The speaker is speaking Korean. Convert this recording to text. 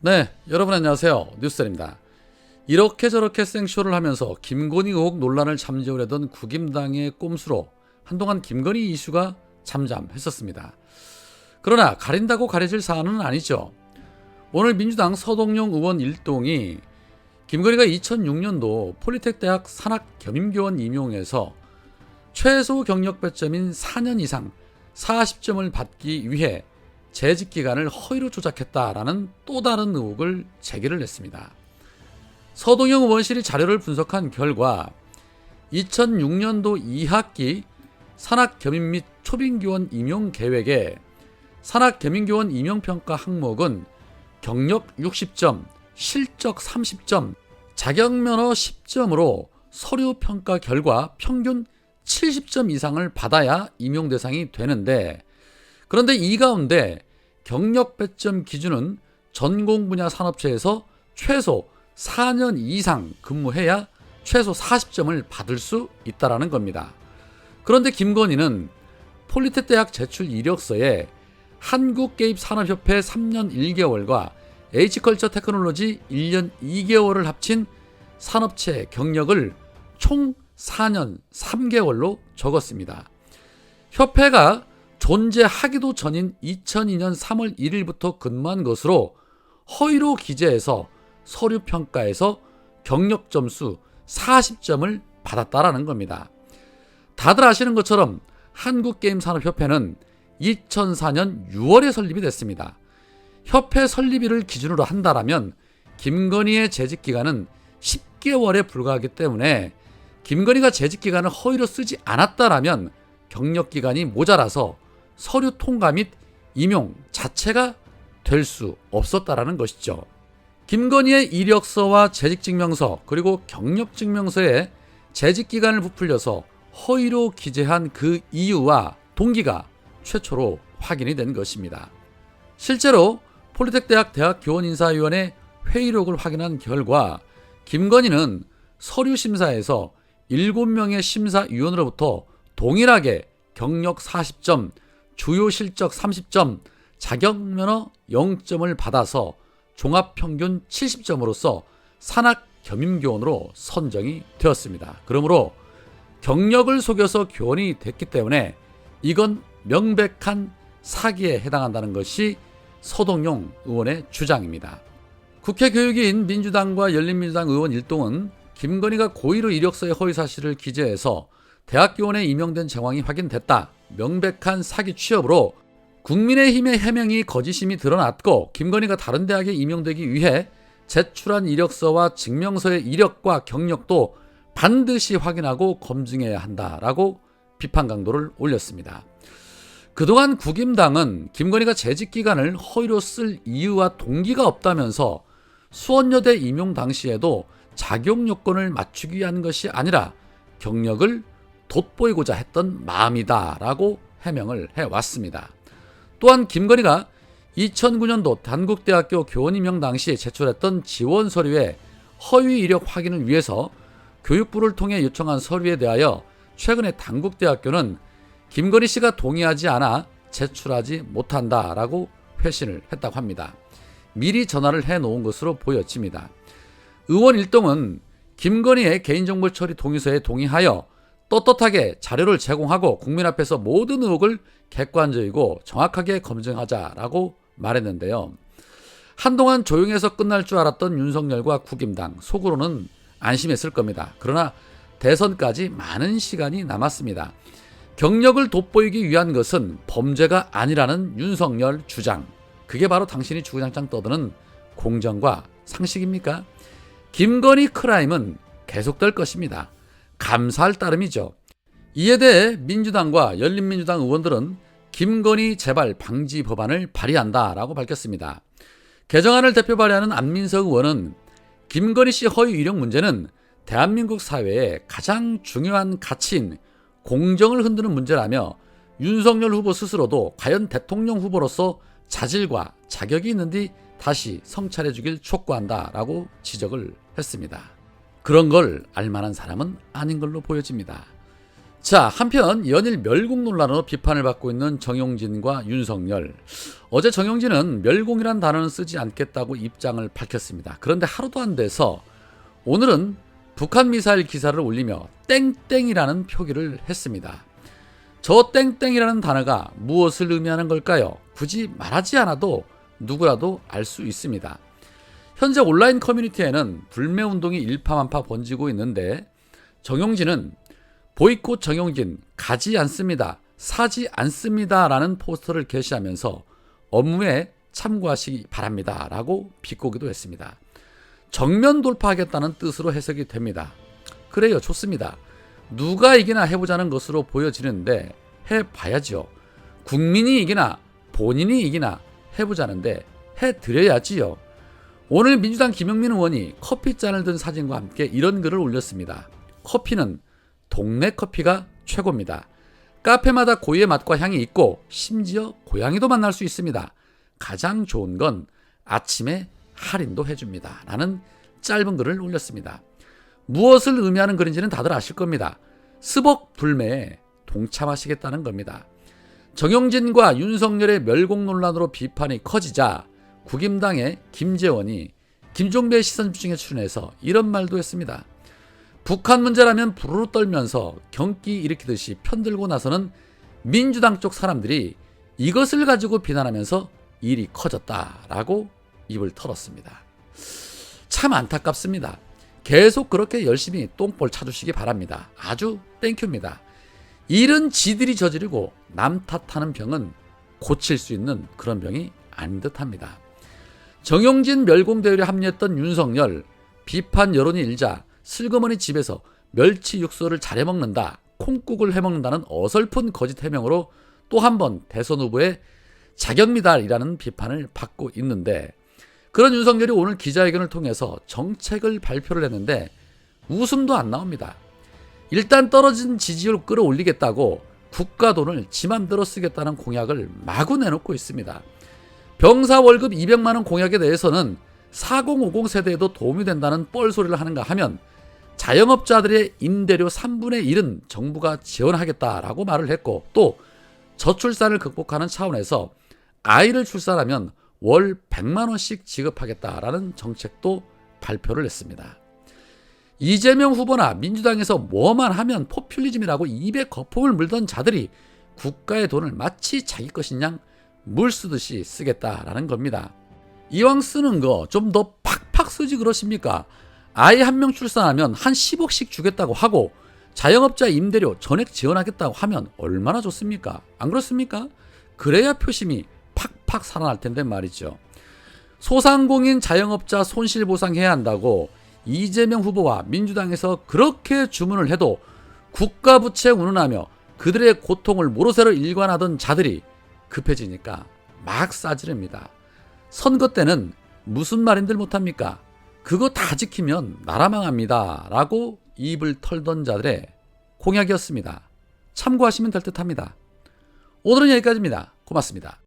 네, 여러분 안녕하세요. 뉴스입니다. 이렇게 저렇게 생쇼를 하면서 김건희 의혹 논란을 잠재우려던 국임당의 꼼수로 한동안 김건희 이슈가 잠잠했었습니다. 그러나 가린다고 가려질 사안은 아니죠. 오늘 민주당 서동용 의원 일동이 김건희가 2006년도 폴리텍 대학 산학겸임교원 임용에서 최소 경력 배점인 4년 이상 40점을 받기 위해 재직 기간을 허위로 조작했다라는 또 다른 의혹을 제기를 했습니다. 서동영 의원실이 자료를 분석한 결과 2006년도 2학기 산학겸임 및 초빙교원 임용 계획에 산학겸임교원 임용평가 항목은 경력 60점, 실적 30점, 자격면허 10점으로 서류평가 결과 평균 70점 이상을 받아야 임용 대상이 되는데, 그런데 이 가운데 경력 배점 기준은 전공 분야 산업체에서 최소 4년 이상 근무해야 최소 40점을 받을 수 있다는 겁니다. 그런데 김건희는 폴리텍 대학 제출 이력서에 한국개입산업협회 3년 1개월과 H컬처 테크놀로지 1년 2개월을 합친 산업체 경력을 총 4년 3개월로 적었습니다. 협회가 존재하기도 전인 2002년 3월 1일부터 근무한 것으로 허위로 기재해서 서류평가에서 경력 점수 40점을 받았다라는 겁니다. 다들 아시는 것처럼 한국게임산업협회는 2004년 6월에 설립이 됐습니다. 협회 설립일을 기준으로 한다면 김건희의 재직기간은 10개월에 불과하기 때문에 김건희가 재직기간을 허위로 쓰지 않았다라면 경력기간이 모자라서 서류 통과 및 임용 자체가 될 수 없었다라는 것이죠. 김건희의 이력서와 재직증명서 그리고 경력증명서에 재직기간을 부풀려서 허위로 기재한 그 이유와 동기가 최초로 확인이 된 것입니다. 실제로 폴리텍 대학 대학교원인사위원회 회의록을 확인한 결과 김건희는 서류심사에서 7명의 심사위원으로부터 동일하게 경력 40점, 주요 실적 30점, 자격면허 0점을 받아서 종합평균 70점으로서 산학겸임교원으로 선정이 되었습니다. 그러므로 경력을 속여서 교원이 됐기 때문에 이건 명백한 사기에 해당한다는 것이 서동용 의원의 주장입니다. 국회 교육위인 민주당과 열린민주당 의원 일동은 김건희가 고의로 이력서에 허위사실을 기재해서 대학교원에 임용된 정황이 확인됐다. 명백한 사기 취업으로 국민의힘의 해명이 거짓임이 드러났고 김건희가 다른 대학에 임용되기 위해 제출한 이력서와 증명서의 이력과 경력도 반드시 확인하고 검증해야 한다라고 비판 강도를 올렸습니다. 그동안 국임당은 김건희가 재직기간을 허위로 쓸 이유와 동기가 없다면서 수원여대 임용 당시에도 자격 요건을 맞추기 위한 것이 아니라 경력을 돋보이고자 했던 마음이다라고 해명을 해왔습니다. 또한 김건희가 2009년도 단국대학교 교원 임용 당시에 제출했던 지원 서류의 허위 이력 확인을 위해서 교육부를 통해 요청한 서류에 대하여 최근에 단국대학교는 김건희 씨가 동의하지 않아 제출하지 못한다라고 회신을 했다고 합니다. 미리 전화를 해놓은 것으로 보여집니다. 의원 일동은 김건희의 개인정보 처리 동의서에 동의하여 떳떳하게 자료를 제공하고 국민 앞에서 모든 의혹을 객관적이고 정확하게 검증하자라고 말했는데요. 한동안 조용해서 끝날 줄 알았던 윤석열과 국임당, 속으로는 안심했을 겁니다. 그러나 대선까지 많은 시간이 남았습니다. 경력을 돋보이기 위한 것은 범죄가 아니라는 윤석열 주장. 그게 바로 당신이 주구장창 떠드는 공정과 상식입니까? 김건희 크라임은 계속될 것입니다. 감사할 따름이죠. 이에 대해 민주당과 열린민주당 의원들은 김건희 재발 방지 법안을 발의한다라고 밝혔습니다. 개정안을 대표 발의하는 안민석 의원은 김건희 씨 허위 이력 문제는 대한민국 사회의 가장 중요한 가치인 공정을 흔드는 문제라며 윤석열 후보 스스로도 과연 대통령 후보로서 자질과 자격이 있는지 다시 성찰해 주길 촉구한다라고 지적을 했습니다. 그런 걸 알만한 사람은 아닌 걸로 보여집니다. 자, 한편 연일 멸공 논란으로 비판을 받고 있는 정용진과 윤석열. 어제 정용진은 멸공이란 단어는 쓰지 않겠다고 입장을 밝혔습니다. 그런데 하루도 안 돼서 오늘은 북한 미사일 기사를 올리며 땡땡이라는 표기를 했습니다. 저 땡땡이라는 단어가 무엇을 의미하는 걸까요? 굳이 말하지 않아도 누구라도 알 수 있습니다. 현재 온라인 커뮤니티에는 불매운동이 일파만파 번지고 있는데 정용진은 보이콧 정용진 가지 않습니다. 사지 않습니다. 라는 포스터를 게시하면서 업무에 참고하시기 바랍니다. 라고 비꼬기도 했습니다. 정면 돌파하겠다는 뜻으로 해석이 됩니다. 그래요. 좋습니다. 누가 이기나 해보자는 것으로 보여지는데 해봐야지요. 국민이 이기나 본인이 이기나 해보자는데 해드려야지요. 오늘 민주당 김영민 의원이 커피잔을 든 사진과 함께 이런 글을 올렸습니다. 커피는 동네 커피가 최고입니다. 카페마다 고유의 맛과 향이 있고 심지어 고양이도 만날 수 있습니다. 가장 좋은 건 아침에 할인도 해줍니다. 라는 짧은 글을 올렸습니다. 무엇을 의미하는 글인지는 다들 아실 겁니다. 스벅 불매에 동참하시겠다는 겁니다. 정용진과 윤석열의 멸공 논란으로 비판이 커지자 국임당의 김재원이 김종배의 시선집중에 출연해서 이런 말도 했습니다. 북한 문제라면 부르르 떨면서 경기 일으키듯이 편들고 나서는 민주당 쪽 사람들이 이것을 가지고 비난하면서 일이 커졌다라고 입을 털었습니다. 참 안타깝습니다. 계속 그렇게 열심히 똥볼 차주시기 바랍니다. 아주 땡큐입니다. 일은 지들이 저지르고 남 탓하는 병은 고칠 수 있는 그런 병이 아닌 듯합니다. 정용진 멸공대열에 합류했던 윤석열, 비판 여론이 일자 슬그머니 집에서 멸치 육수를 잘 해먹는다, 콩국을 해먹는다는 어설픈 거짓 해명으로 또 한 번 대선 후보의 자격미달이라는 비판을 받고 있는데, 그런 윤석열이 오늘 기자회견을 통해서 정책을 발표를 했는데 웃음도 안 나옵니다. 일단 떨어진 지지율 끌어올리겠다고 국가 돈을 지 맘대로 쓰겠다는 공약을 마구 내놓고 있습니다. 병사 월급 200만 원 공약에 대해서는 4050 세대에도 도움이 된다는 뻘소리를 하는가 하면 자영업자들의 임대료 3분의 1은 정부가 지원하겠다라고 말을 했고, 또 저출산을 극복하는 차원에서 아이를 출산하면 월 100만 원씩 지급하겠다라는 정책도 발표를 했습니다. 이재명 후보나 민주당에서 뭐만 하면 포퓰리즘이라고 입에 거품을 물던 자들이 국가의 돈을 마치 자기 것인 양 물 쓰듯이 쓰겠다라는 겁니다. 이왕 쓰는 거 좀 더 팍팍 쓰지 그러십니까? 아이 한 명 출산하면 한 10억씩 주겠다고 하고 자영업자 임대료 전액 지원하겠다고 하면 얼마나 좋습니까? 안 그렇습니까? 그래야 표심이 팍팍 살아날 텐데 말이죠. 소상공인 자영업자 손실보상해야 한다고 이재명 후보와 민주당에서 그렇게 주문을 해도 국가 부채 운운하며 그들의 고통을 모로새로 일관하던 자들이 급해지니까 막 싸지릅니다. 선거 때는 무슨 말인들 못합니까? 그거 다 지키면 나라 망합니다. 라고 입을 털던 자들의 공약이었습니다. 참고하시면 될 듯합니다. 오늘은 여기까지입니다. 고맙습니다.